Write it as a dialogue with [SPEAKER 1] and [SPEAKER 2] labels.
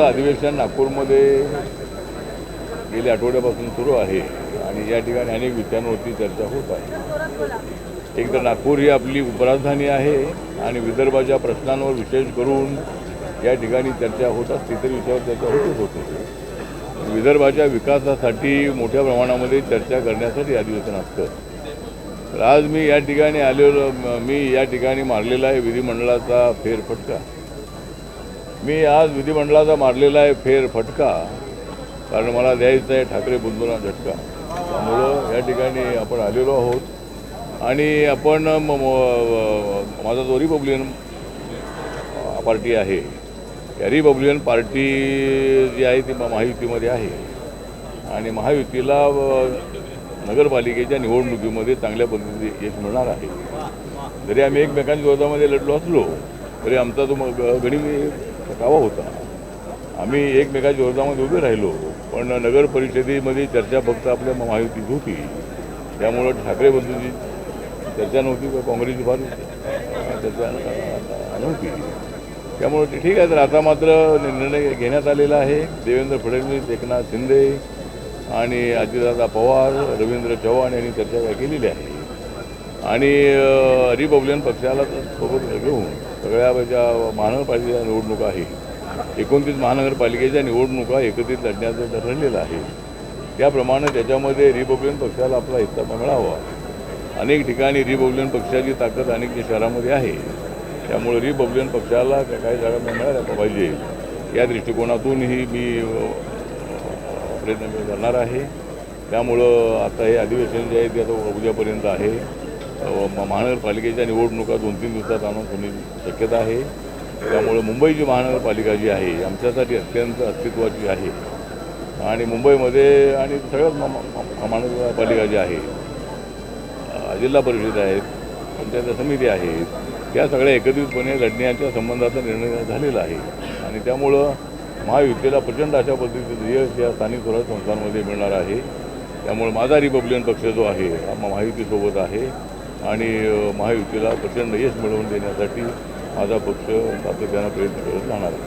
[SPEAKER 1] अधिवेशन नागपूरमध्ये गेल्या आठवड्यापासून सुरू आहे आणि या ठिकाणी अनेक विषयांवरती चर्चा होत आहे। एक तर नागपूर ही आपली उपराजधानी आहे आणि विदर्भाच्या प्रश्नांवर विशेष करून या ठिकाणी चर्चा होत असते, इतर विषयावर चर्चा होतच होते। विदर्भाच्या विकासासाठी मोठ्या प्रमाणामध्ये चर्चा करण्यासाठी अधिवेशन असतं। तर आज मी या ठिकाणी मारलेला आहे विधिमंडळाचा फेरफटका। मी आज विधिमंडळाचा मारलेला आहे फेरफटका कारण मला द्यायचा आहे ठाकरे बंधूंना झटका। त्यामुळं या ठिकाणी आपण आलेलो आहोत आणि आपण माझा जो रिपब्लिकन पार्टी आहे, या रिपब्लिकन पार्टी जी आहे ती महायुतीमध्ये आहे आणि महायुतीला नगरपालिकेच्या निवडणुकीमध्ये चांगल्या पद्धतीने यश मिळणार आहे। जरी आम्ही एकमेकांच्या विरोधामध्ये लढलो असलो तरी आमचा जो गणित कावा होता, आम्ही एकमेकाच्या विरोधामध्ये उभे राहिलो, पण नगर परिषदेमध्ये चर्चा फक्त आपल्या महायुतीची होती। त्यामुळं ठाकरे बंधूंची चर्चा नव्हती किंवा काँग्रेसची फार चर्चा नव्हती। त्यामुळे ते ठीक आहे। तर आता मात्र निर्णय घेण्यात आलेला आहे। देवेंद्र फडणवीस, एकनाथ शिंदे आणि अजितदादा पवार, रवींद्र चव्हाण यांनी चर्चा केलेली आहे आणि रिपब्लिकन पक्षाला सोबत घेऊन सगळ्या ज्या महानगरपालिकेच्या निवडणुका आहे, 29 महानगरपालिकेच्या निवडणुका एकत्रित लढण्याचं ठरलेलं आहे। त्याप्रमाणे त्याच्यामध्ये रिपब्लिकन पक्षाला आपला हिस्सा मिळावा। अनेक ठिकाणी रिपब्लिकन पक्षाची ताकद अनेक शहरामध्ये आहे, त्यामुळे रिपब्लिकन पक्षाला काही जागा मिळायला पाहिजे या दृष्टिकोनातूनही मी प्रयत्न करणार आहे। त्यामुळं आता हे अधिवेशन जे आहे ते आता उद्यापर्यंत आहे। महानगरपालिकेच्या निवडणुका 2-3 दिवसात अनाऊन्स होण्याची शक्यता आहे। त्यामुळे मुंबईची महानगरपालिका जी आहे आमच्यासाठी अत्यंत अस्तित्वाची आहे आणि मुंबईमध्ये आणि सगळ्यात महानगरपालिका जी आहे, जिल्हा परिषद आहेत, पंचायत समिती आहेत, त्या सगळ्या एकत्रितपणे लढण्याच्या संबंधाचा निर्णय झालेला आहे आणि त्यामुळं महायुतीला प्रचंड अशा पद्धतीचं यश या स्थानिक स्वराज्य संस्थांमध्ये मिळणार आहे। त्यामुळे माझा रिपब्लिकन पक्ष जो आहे हा महायुतीसोबत आहे आणि महायुतीला प्रचंड यश मिळवून देण्यासाठी माझा पक्ष सातत्यानं प्रयत्न करत राहणार आहे।